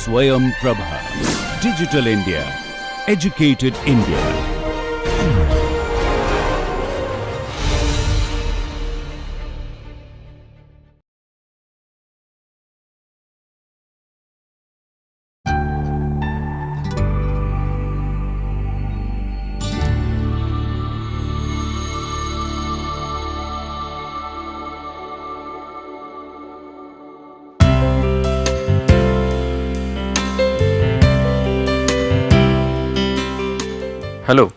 Swayam Prabha. Digital India. Educated India. Hello.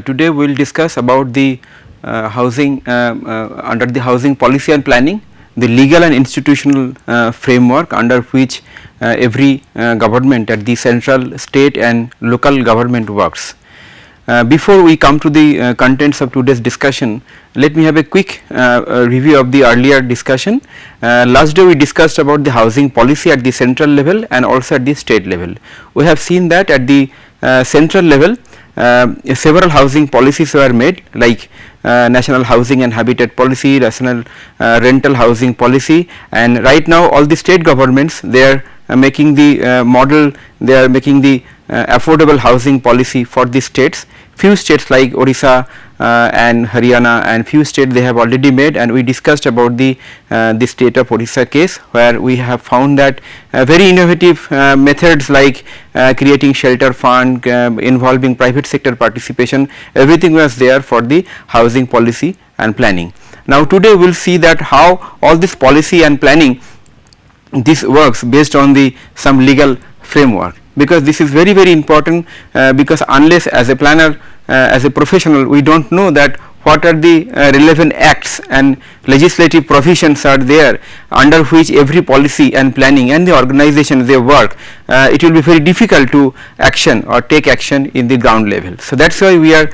Today we will discuss about the housing under the housing policy and planning, the legal and institutional framework under which every government at the central, state and local government works. Before we come to the contents of today's discussion, let me have a quick review of the earlier discussion. Last day we discussed about the housing policy at the central level and also at the state level. We have seen that at the central level several housing policies were made, like national housing and habitat policy, national rental housing policy, and right now all the state governments, they are making the model, they are making the affordable housing policy for the states. Few states like Orissa and Haryana and few states they have already made, and we discussed about the state of Orissa case, where we have found that very innovative methods like creating shelter fund, involving private sector participation, everything was there for the housing policy and planning. Now today we will see that how all this policy and planning, this works based on the some legal framework, because this is very important, because unless as a planner, as a professional, we do not know that what are the relevant acts and legislative provisions are there under which every policy and planning and the organization they work, it will be very difficult to action or take action in the ground level. So that is why we are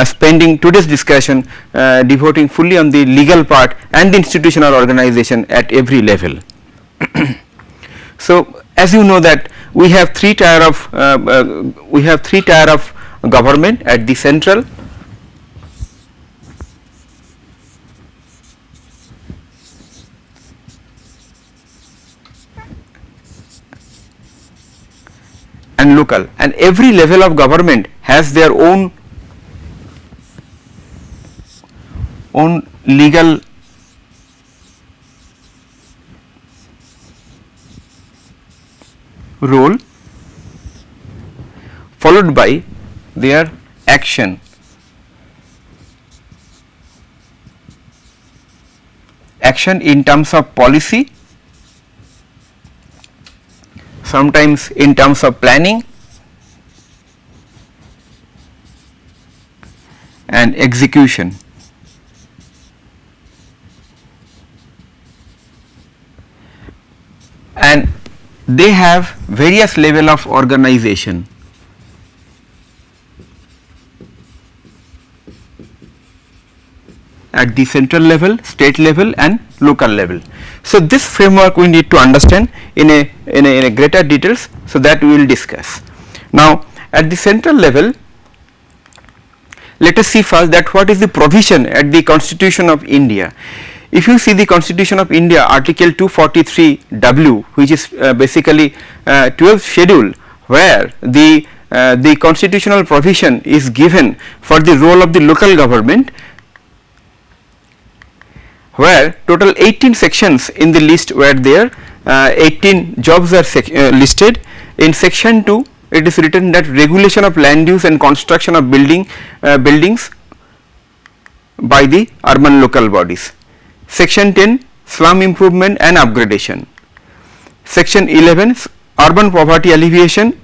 spending today's discussion devoting fully on the legal part and the institutional organization at every level. So as you know that we have three tier of government at the central, and local, and every level of government has their own legal role, followed by their action. Action in terms of policy, sometimes in terms of planning and execution. And they have various level of organization. At the central level, state level and local level. So this framework we need to understand in a greater details, so that we will discuss. Now at the central level, let us see first that what is the provision at the Constitution of India. If you see the Constitution of India, Article 243W, which is basically 12th schedule, where the constitutional provision is given for the role of the local government, where total 18 sections in the list were there, 18 jobs are listed. In section 2 it is written that regulation of land use and construction of buildings by the urban local bodies. Section 10, slum improvement and upgradation. Section 11, urban poverty alleviation,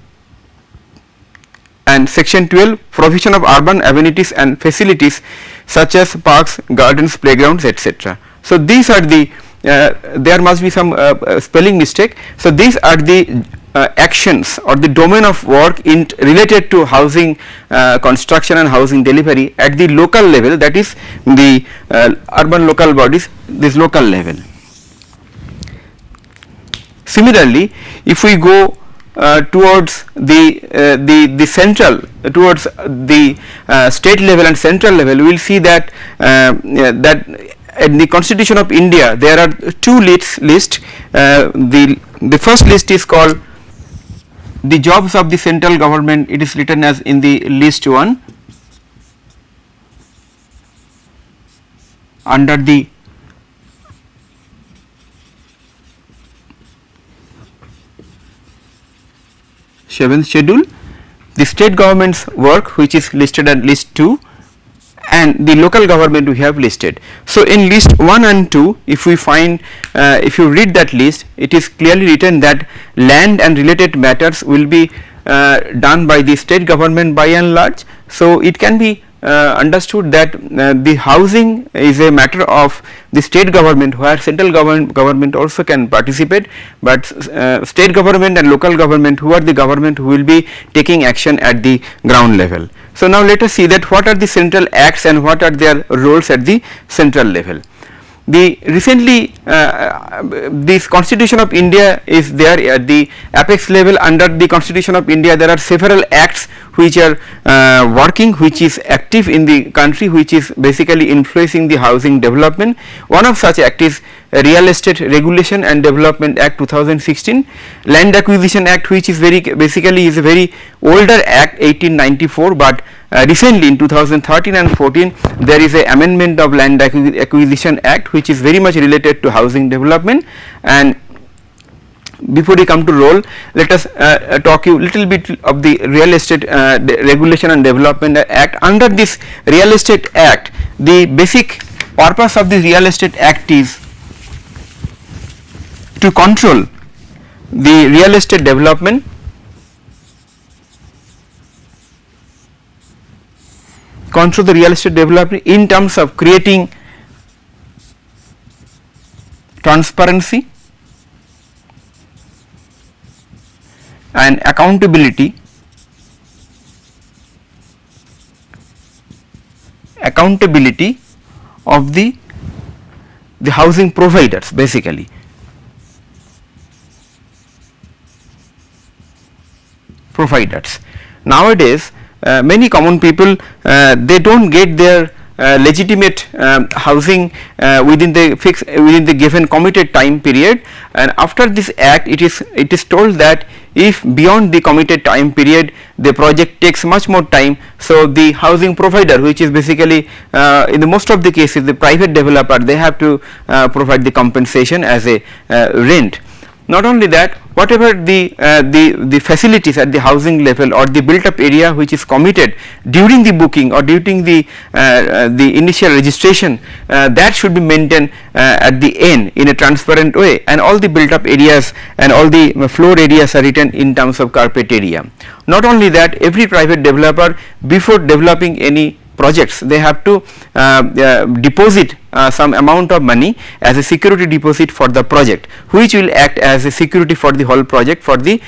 and section 12, provision of urban amenities and facilities such as parks, gardens, playgrounds, etc. So these are the there must be some spelling mistake. So these are the actions or the domain of work related to housing construction and housing delivery at the local level, that is the urban local bodies, this local level. Similarly, if we go towards the central, towards the state level and central level, we will see that that in the Constitution of India there are two lists, the the first list is called the jobs of the central government. It is written as in the list 1 under the seventh schedule, the state government's work which is listed at list 2, and the local government we have listed. So, in list 1 and 2, if we find if you read that list, it is clearly written that land and related matters will be done by the state government by and large. So, it can be understood that the housing is a matter of the state government, where central government also can participate, but state government and local government, who are the government who will be taking action at the ground level. So, now let us see that what are the central acts and what are their roles at the central level. The recently this Constitution of India is there at the apex level. Under the Constitution of India, there are several acts which are working, which is active in the country, which is basically influencing the housing development. One of such act is Real Estate Regulation and Development Act 2016, Land Acquisition Act, which is very basically is a very older act 1894, but recently in 2013 and 14 there is a amendment of Land Acquisition Act which is very much related to housing development. And before we come to role, let us talk you little bit of the Real Estate Regulation and Development Act. Under this Real Estate Act, the basic purpose of the Real Estate Act is to control the real estate development, in terms of creating transparency and accountability of the housing providers, basically. Nowadays, many common people they don't get their legitimate housing within the given committed time period, and after this act it is told that if beyond the committed time period the project takes much more time, so the housing provider, which is basically in the most of the cases the private developer, they have to provide the compensation as a rent. Not only that, whatever the facilities at the housing level or the built up area which is committed during the booking or during the initial registration, that should be maintained at the end in a transparent way, and all the built up areas and all the floor areas are written in terms of carpet area. Not only that, every private developer, before developing any projects, they have to deposit some amount of money as a security deposit for the project, which will act as a security for the whole project for the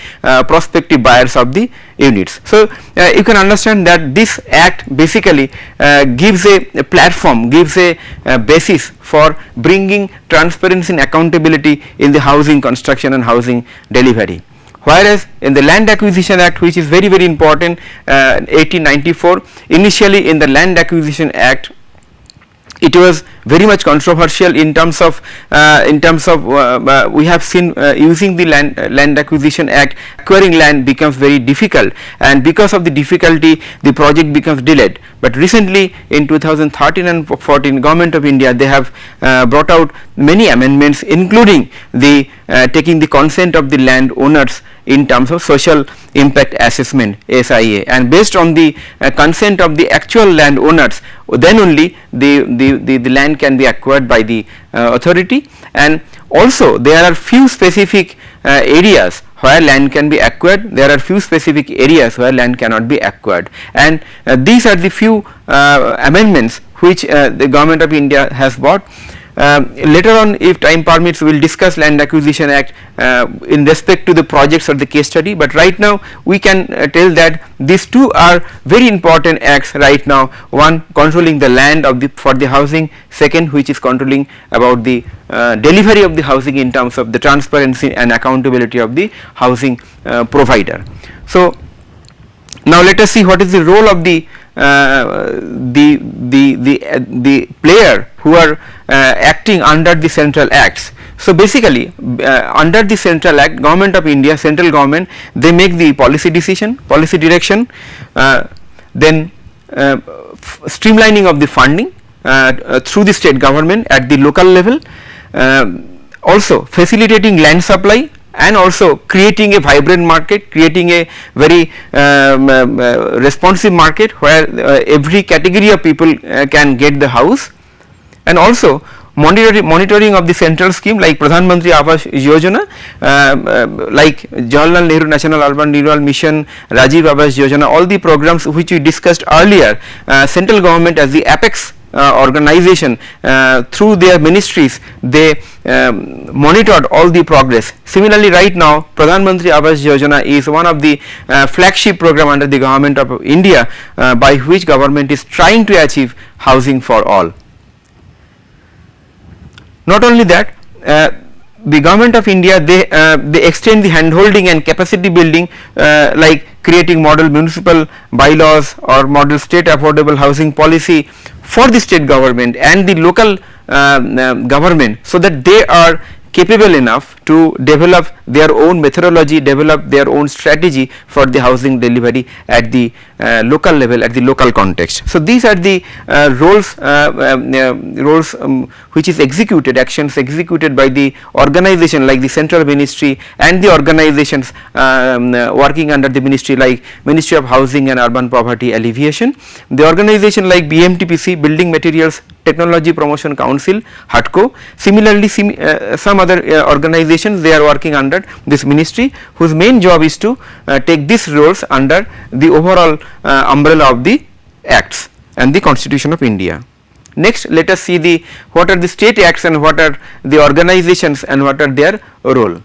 prospective buyers of the units. So, you can understand that this act basically gives a platform, gives a basis for bringing transparency and accountability in the housing construction and housing delivery. Whereas in the Land Acquisition Act, which is very very important, 1894, initially in the Land Acquisition Act, it was very much controversial in terms of we have seen using the Land Acquisition Act, acquiring land becomes very difficult, and because of the difficulty the project becomes delayed. But recently in 2013 and 14, Government of India, they have brought out many amendments, including the taking the consent of the landowners in terms of social impact assessment, SIA, and based on the consent of the actual landowners, then only the land can be acquired by the authority. And also there are few specific areas where land can be acquired, there are few specific areas where land cannot be acquired, and these are the few amendments which the Government of India has brought. Later on, if time permits, we will discuss Land Acquisition Act in respect to the projects or the case study, but right now we can tell that these two are very important acts right now. One, controlling the land of for the housing; second, which is controlling about the delivery of the housing in terms of the transparency and accountability of the housing provider. So, now let us see what is the role of the player who are acting under the central acts. So basically under the Central Act, Government of India, central government, they make the policy decision, policy direction, then streamlining of the funding through the state government at the local level, also facilitating land supply and also creating a vibrant market, creating a very responsive market where every category of people can get the house, and also monitoring of the central scheme like Pradhan Mantri Awas Yojana, like Jawaharlal Nehru National Urban Renewal Mission, Rajiv Awas Yojana, all the programs which we discussed earlier, central government as the apex organization, through their ministries they monitored all the progress. Similarly, right now Pradhan Mantri Awas Yojana is one of the flagship program under the Government of India, by which government is trying to achieve housing for all. Not only that, the Government of India, they extend the handholding and capacity building, like creating model municipal bylaws or model state affordable housing policy for the state government and the local government, so that they are capable enough to develop their own methodology, develop their own strategy for the housing delivery at the local level, at the local context. So these are the roles which is executed, actions executed by the organization like the central ministry and the organizations working under the ministry like Ministry of Housing and Urban Poverty Alleviation, the organization like BMTPC, Building Materials Technology Promotion Council, HUTCO. Similarly, some other organizations, they are working under this ministry, whose main job is to take these roles under the overall umbrella of the acts and the Constitution of India. Next, let us see what are the state acts and what are the organizations and what are their role.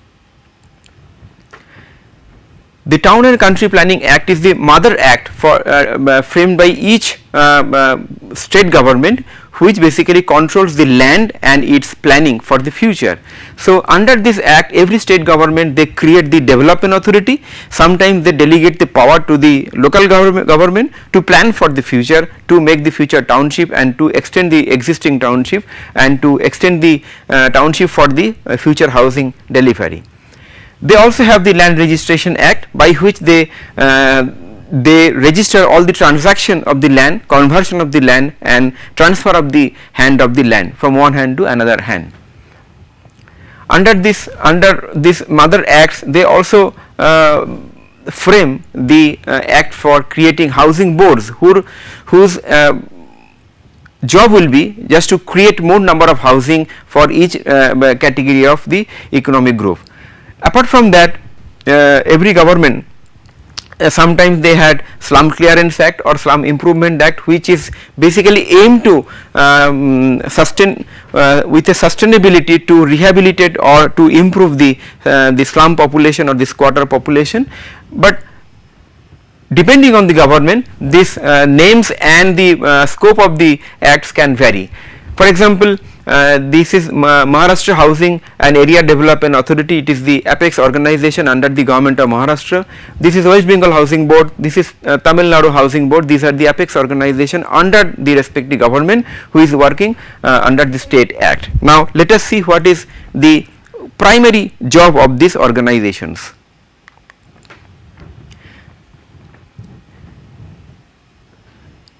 The Town and Country Planning Act is the mother act for framed by each state government, which basically controls the land and its planning for the future. So under this act, every state government, they create the development authority. Sometimes they delegate the power to the local government to plan for the future, to make the future township and to extend the existing township and to extend the township for the future housing delivery. They also have the Land Registration Act, by which they register all the transaction of the land, conversion of the land and transfer of the hand of the land from one hand to another hand. Under this mother acts, they also frame the act for creating housing boards, whose job will be just to create more number of housing for each category of the economic group. Apart from that, every government, sometimes they had Slum Clearance Act or Slum Improvement Act, which is basically aimed to sustain with a sustainability to rehabilitate or to improve the slum population or the squatter population. But depending on the government, these names and the scope of the acts can vary. For example, this is Maharashtra Housing and Area Development Authority. It is the apex organization under the Government of Maharashtra. This is West Bengal Housing Board. This is Tamil Nadu Housing Board. These are the apex organization under the respective government, who is working under the State Act. Now let us see what is the primary job of these organizations.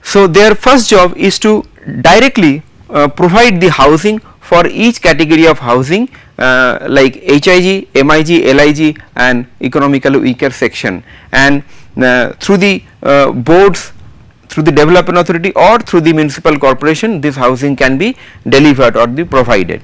So their first job is to directly provide the housing for each category of housing, like HIG, MIG, LIG and economically weaker section, and through the boards, through the development authority or through the municipal corporation, this housing can be delivered or be provided.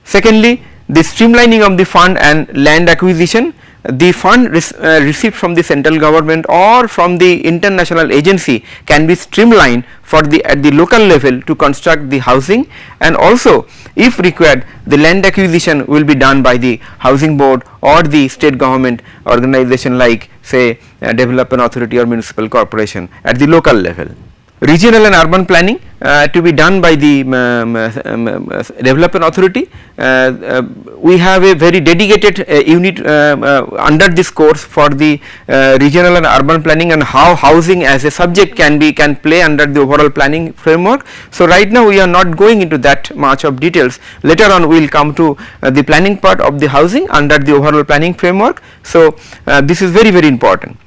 Secondly, the streamlining of the fund and land acquisition. The fund received from the central government or from the international agency can be streamlined for at the local level to construct the housing, and also if required the land acquisition will be done by the housing board or the state government organization like say development authority or municipal corporation at the local level. regional and urban planning to be done by the development authority. We have a very dedicated unit under this course for the regional and urban planning, and how housing as a subject can play under the overall planning framework. So right now we are not going into that much of details. Later on we will come to the planning part of the housing under the overall planning framework. So this is very, very important.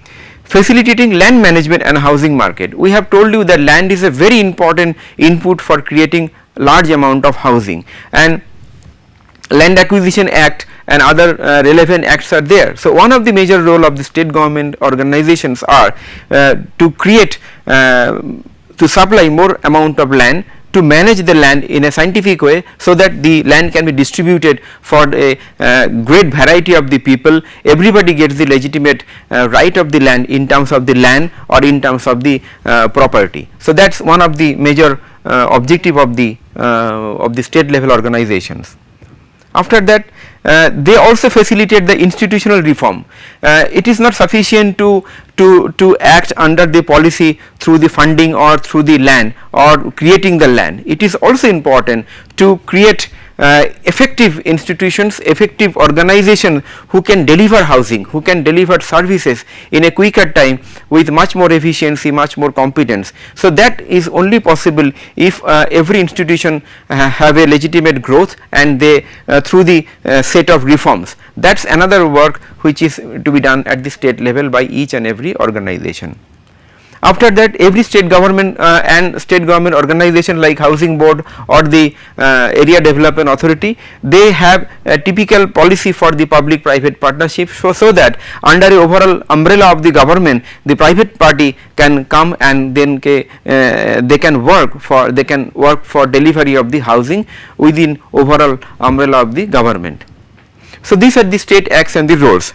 Facilitating land management and housing market. We have told you that land is a very important input for creating large amount of housing, and Land Acquisition Act and other relevant acts are there. So one of the major role of the state government organizations are to create to supply more amount of land, to manage the land in a scientific way, so that the land can be distributed for a great variety of the people. Everybody gets the legitimate right of the land in terms of the land or in terms of the property. So that is one of the major objective of the state level organizations. After that, they also facilitate the institutional reform. It is not sufficient to act under the policy through the funding or through the land or creating the land. It is also important to create effective institutions, effective organizations who can deliver housing, who can deliver services in a quicker time with much more efficiency, much more competence. So that is only possible if every institution have a legitimate growth, and they through the set of reforms. That is another work which is to be done at the state level by each and every organization. After that, every state government and state government organization like housing board or the area development authority, they have a typical policy for the public private partnership, so that under a overall umbrella of the government, the private party can come and then they can work for delivery of the housing within overall umbrella of the government. So these are the state acts and the roles.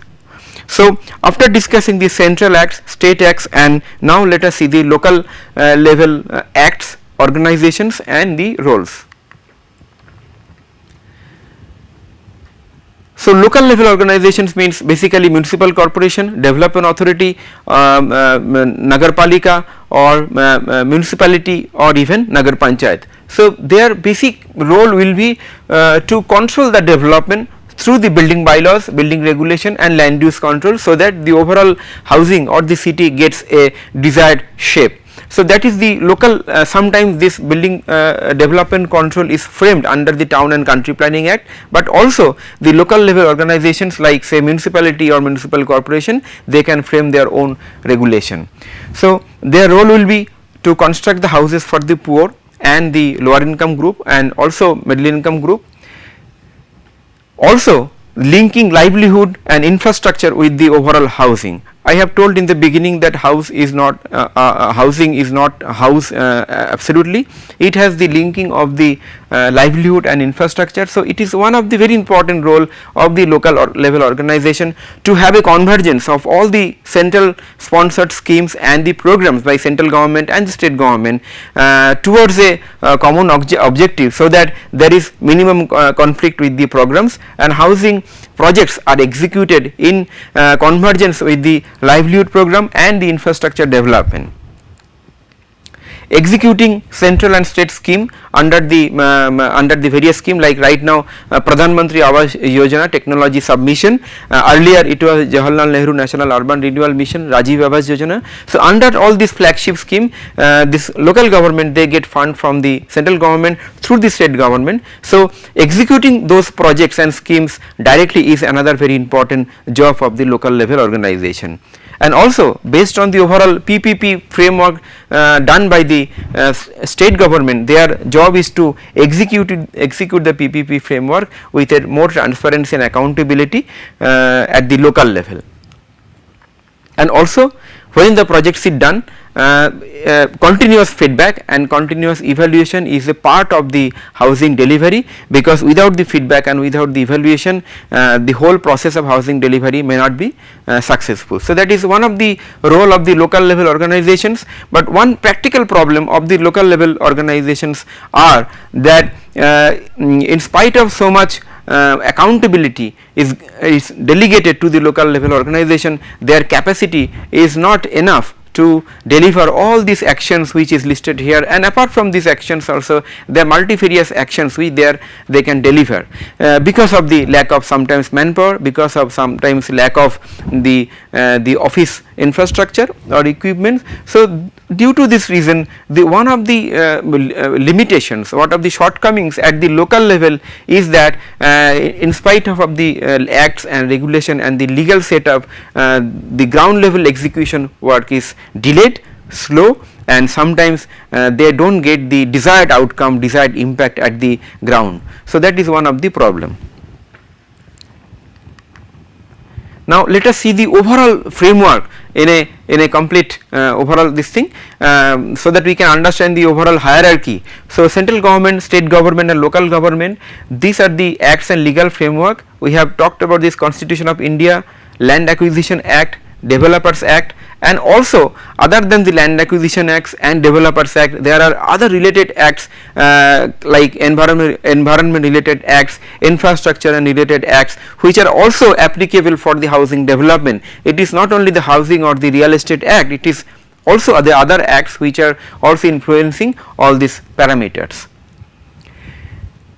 So after discussing the central acts, state acts, and now let us see the local level acts, organizations and the roles. So local level organizations means basically municipal corporation, development authority, nagarpalika or municipality or even nagar panchayat. So their basic role will be to control the development through the building bylaws, building regulation and land use control, so that the overall housing or the city gets a desired shape. So that is the local, sometimes this building development control is framed under the Town and Country Planning Act, but also the local level organizations like say municipality or municipal corporation, they can frame their own regulation. So their role will be to construct the houses for the poor and the lower income group and also middle income group. Also linking livelihood and infrastructure with the overall housing. I have told in the beginning that housing is not house absolutely. It has the linking of the livelihood and infrastructure. So it is one of the very important role of the local level organization to have a convergence of all the central sponsored schemes and the programs by central government and the state government towards a common objective, so that there is minimum conflict with the programs, and housing projects are executed in convergence with the livelihood program and the infrastructure development. Executing central and state scheme under the various scheme, like right now Pradhan Mantri Awas Yojana technology submission, earlier it was Jawaharlal Nehru National Urban Renewal Mission, Rajiv Awas Yojana. So under all this flagship scheme, this local government, they get fund from the central government through the state government. So executing those projects and schemes directly is another very important job of the local level organization. And also based on the overall PPP framework done by the state government, their job is to execute the PPP framework with a more transparency and accountability at the local level. And also when the projects is done, continuous feedback and continuous evaluation is a part of the housing delivery, because without the feedback and without the evaluation, the whole process of housing delivery may not be successful. So that is one of the role of the local level organizations. But one practical problem of the local level organizations are that in spite of so much accountability is delegated to the local level organization, their capacity is not enough to deliver all these actions which is listed here, and apart from these actions also there are multifarious actions which they can deliver because of the lack of sometimes manpower, because of sometimes lack of the office infrastructure or equipment. So due to this reason, the one of the limitations, one of the shortcomings at the local level is that in spite of the acts and regulation and the legal setup, the ground level execution work is delayed, slow, and sometimes they do not get the desired outcome, desired impact at the ground. So that is one of the problem. Now let us see the overall framework in a complete overall this thing, so that we can understand the overall hierarchy. So central government, state government and local government, these are the acts and legal framework. We have talked about this Constitution of India, Land Acquisition Act, Developers Act, and also other than the Land Acquisition Acts and Developers Act, there are other related acts like environment related acts, infrastructure and related acts, which are also applicable for the housing development. It is not only the housing or the real estate act, it is also the other acts which are also influencing all these parameters.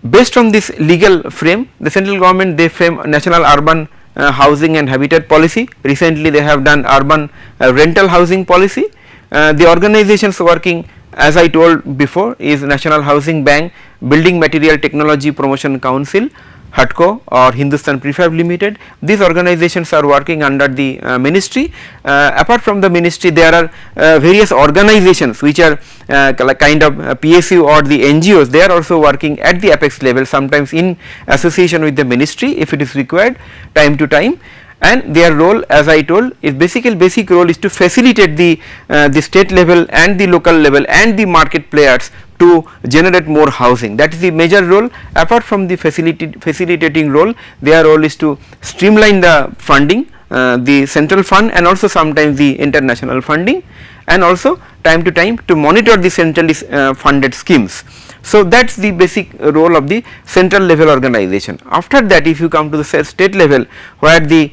Based on this legal frame, the central government, they frame national urban housing and habitat policy. Recently they have done urban rental housing policy. The organizations working, as I told before, is National Housing Bank, Building Material Technology Promotion Council, HUDCO or Hindustan Prefab Limited. These organizations are working under the ministry. Apart from the ministry, there are various organizations which are kind of PSU or the NGOs. They are also working at the apex level, sometimes in association with the ministry if it is required time to time, and their role, as I told, is basic role is to facilitate the state level and the local level and the market players to generate more housing. That is the major role. Apart from the facilitating role, their role is to streamline the funding, the central fund and also sometimes the international funding, and also time to time to monitor the centrally funded schemes. So that is the basic role of the central level organization. After that, if you come to the state level, where the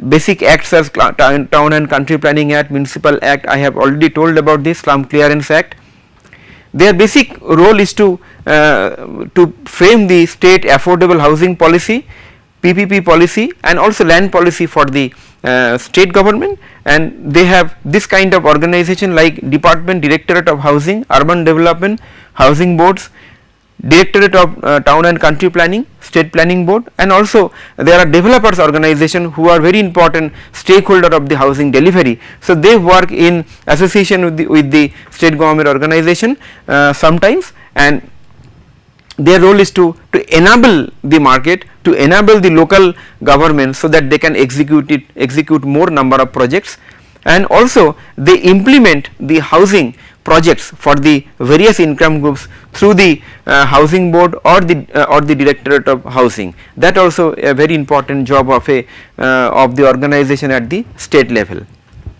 basic acts as Town and Country Planning Act, Municipal Act, I have already told about this, Slum Clearance Act. Their basic role is to frame the state affordable housing policy, PPP policy and also land policy for the state government, and they have this kind of organization like Department, Directorate of Housing, Urban Development, Housing Boards, Directorate of Town and Country Planning, State Planning Board, and also there are developers organization who are very important stakeholder of the housing delivery. So they work in association with the state government organization sometimes, and their role is to enable the market, to enable the local government so that they can execute more number of projects, and also they implement the housing projects for the various income groups through the housing board or the directorate of housing. That also a very important job of the organization at the state level.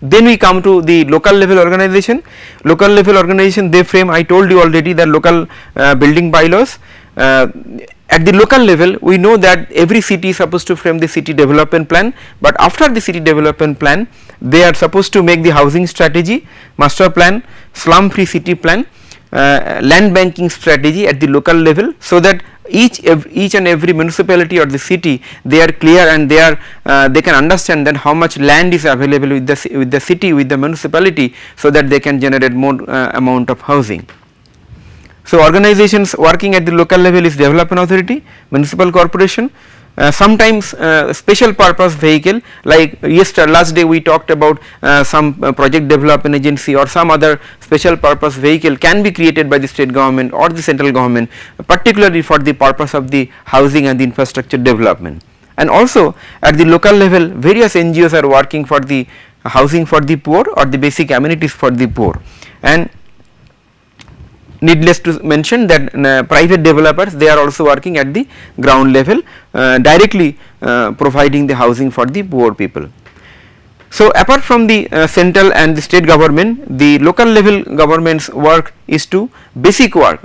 Then we come to the local level organization. Local level organization, they frame, I told you already, the local building bylaws. At the local level, we know that every city is supposed to frame the city development plan, but after the city development plan, they are supposed to make the housing strategy, master plan, slum free city plan, land banking strategy at the local level, so that each and every municipality or the city, they are clear and they can understand that how much land is available with the city, with the municipality, so that they can generate more amount of housing. So organizations working at the local level is development authority, municipal corporation, sometimes special purpose vehicle, like last day we talked about some project development agency or some other special purpose vehicle can be created by the state government or the central government, particularly for the purpose of the housing and the infrastructure development. And also at the local level, various NGOs are working for the housing for the poor or the basic amenities for the poor. And needless to mention that private developers, they are also working at the ground level, directly providing the housing for the poor people. So apart from the central and the state government, the local level government's work is to, basic work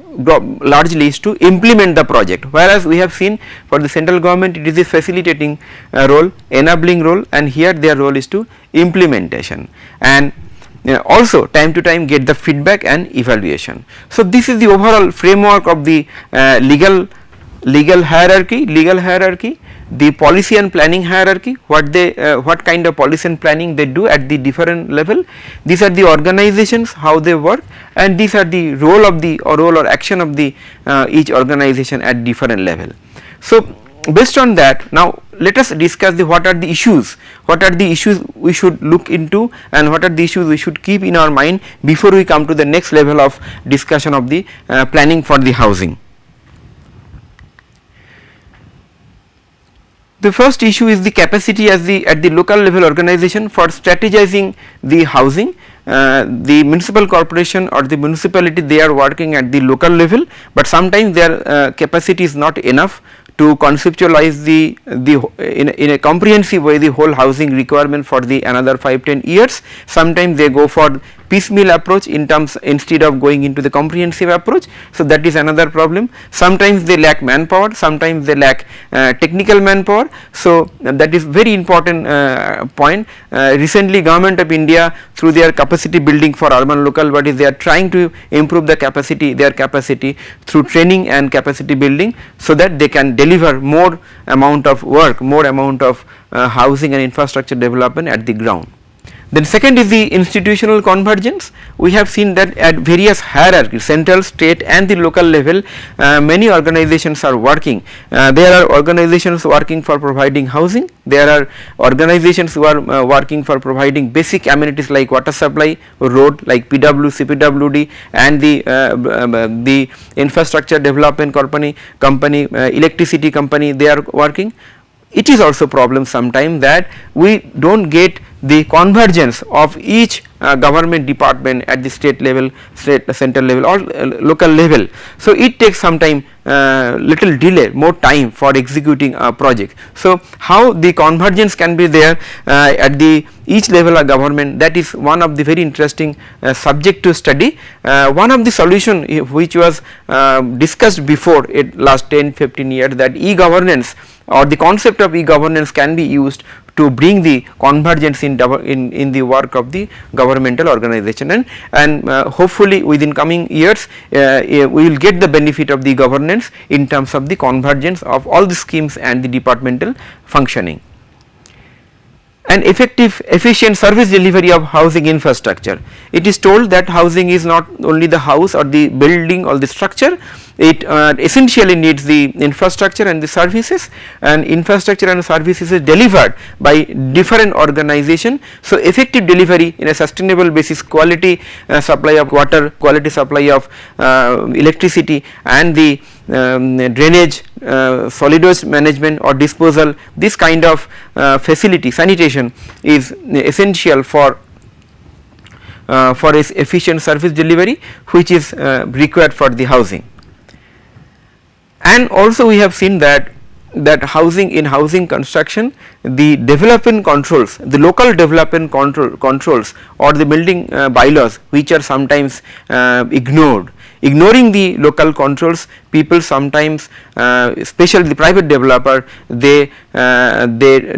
largely is to implement the project, whereas we have seen for the central government it is a facilitating role, enabling role, and here their role is to implementation. And also time to time get the feedback and evaluation. So, this is the overall framework of the legal hierarchy, the policy and planning hierarchy, what kind of policy and planning they do at the different level. These are the organizations, how they work, and these are the role or action of the each organization at different level. So, based on that, now let us discuss what are the issues we should look into, and what are the issues we should keep in our mind before we come to the next level of discussion of the planning for the housing. The first issue is the capacity at the local level organization for strategizing the housing. The municipal corporation or the municipality, they are working at the local level, but sometimes their capacity is not enough to conceptualize in a comprehensive way the whole housing requirement for the another 5-10 years. Sometimes they go for piecemeal approach instead of going into the comprehensive approach. So, that is another problem. Sometimes they lack manpower, sometimes they lack technical manpower. So, that is very important point. Recently Government of India, through their capacity building for urban local bodies, they are trying to improve their capacity through training and capacity building, so that they can deliver more amount of work, more amount of housing and infrastructure development at the ground. Then second is the institutional convergence. We have seen that at various hierarchies, central, state and the local level, many organizations are working. There are organizations working for providing housing, there are organizations who are working for providing basic amenities like water supply, road like PW, CPWD, and the infrastructure development company, electricity company, they are working. It is also problem sometimes that we do not get the convergence of each government department at the state level, central level or local level. So, it takes some time, little delay, more time for executing a project. So, how the convergence can be there at the each level of government, that is one of the very interesting subject to study. One of the solution which was discussed before last 10-15 years, that e-governance or the concept of e-governance can be used to bring the convergence in the work of the governmental organization, and hopefully within coming years we will get the benefit of the governance in terms of the convergence of all the schemes and the departmental functioning. And effective efficient service delivery of housing infrastructure. It is told that housing is not only the house or the building or the structure, it essentially needs the infrastructure and the services, and infrastructure and services is delivered by different organization. So, effective delivery in a sustainable basis, quality supply of water, quality supply of electricity, and the drainage, solid waste management or disposal, this kind of facility, sanitation is essential for efficient service delivery, which is required for the housing. And also we have seen that in housing construction, the development controls, the local development controls or the building bylaws, which are sometimes ignoring the local controls, people sometimes, especially the private developer, they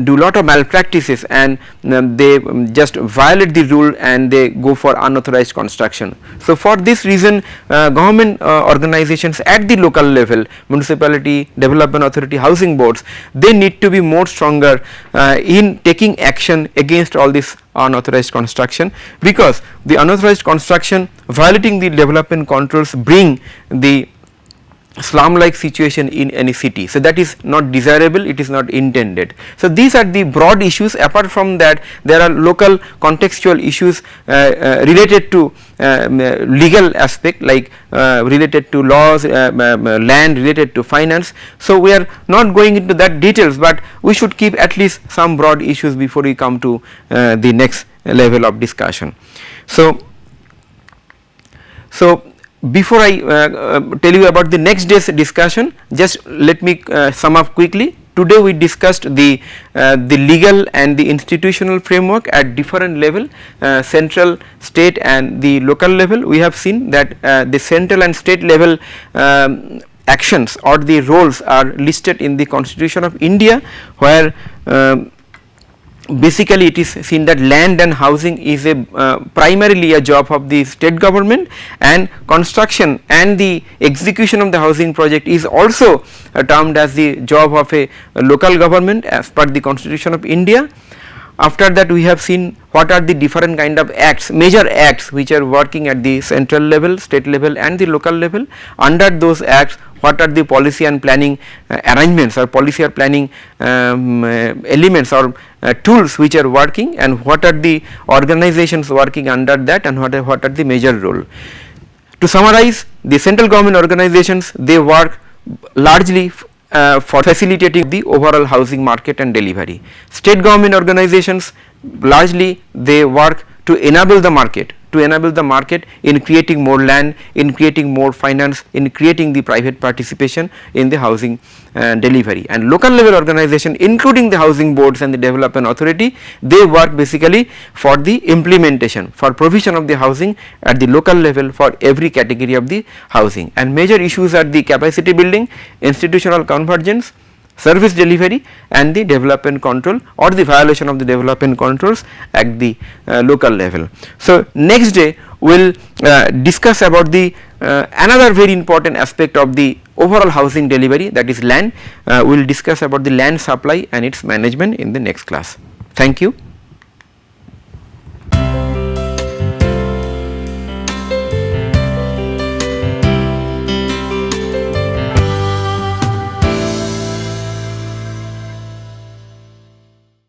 do lot of malpractices, and they just violate the rule and they go for unauthorized construction. So, for this reason government organizations at the local level, municipality, development authority, housing boards, they need to be more stronger in taking action against all this unauthorized construction, because the unauthorized construction violating the development controls bring the slum like situation in any city. So, that is not desirable, it is not intended. So, these are the broad issues. Apart from that, there are local contextual issues related to legal aspect, like related to laws, land, related to finance. So, we are not going into that details, but we should keep at least some broad issues before we come to the next level of discussion. So, before I tell you about the next day's discussion, just let me sum up quickly. Today we discussed the legal and the institutional framework at different level, central, state and the local level. We have seen that the central and state level actions or the roles are listed in the Constitution of India, where basically it is seen that land and housing is a primarily a job of the state government, and construction and the execution of the housing project is also termed as the job of a local government as per the Constitution of India. After that, we have seen what are the different kind of acts, major acts which are working at the central level, state level and the local level. Under those acts, what are the policy and planning arrangements or policy or planning elements or tools which are working, and what are the organizations working under that, and what are the major role. To summarize, the central government organizations, they work largely for facilitating the overall housing market and delivery. State government organizations, largely they work to enable the market, in creating more land, in creating more finance, in creating the private participation in the housing delivery. And local level organization, including the housing boards and the development authority, they work basically for the implementation, for provision of the housing at the local level for every category of the housing. And major issues are the capacity building, institutional convergence, service delivery and the development control or the violation of the development controls at the local level. So, next day we will discuss about the another very important aspect of the overall housing delivery, that is land. We will discuss about the land supply and its management in the next class. Thank you.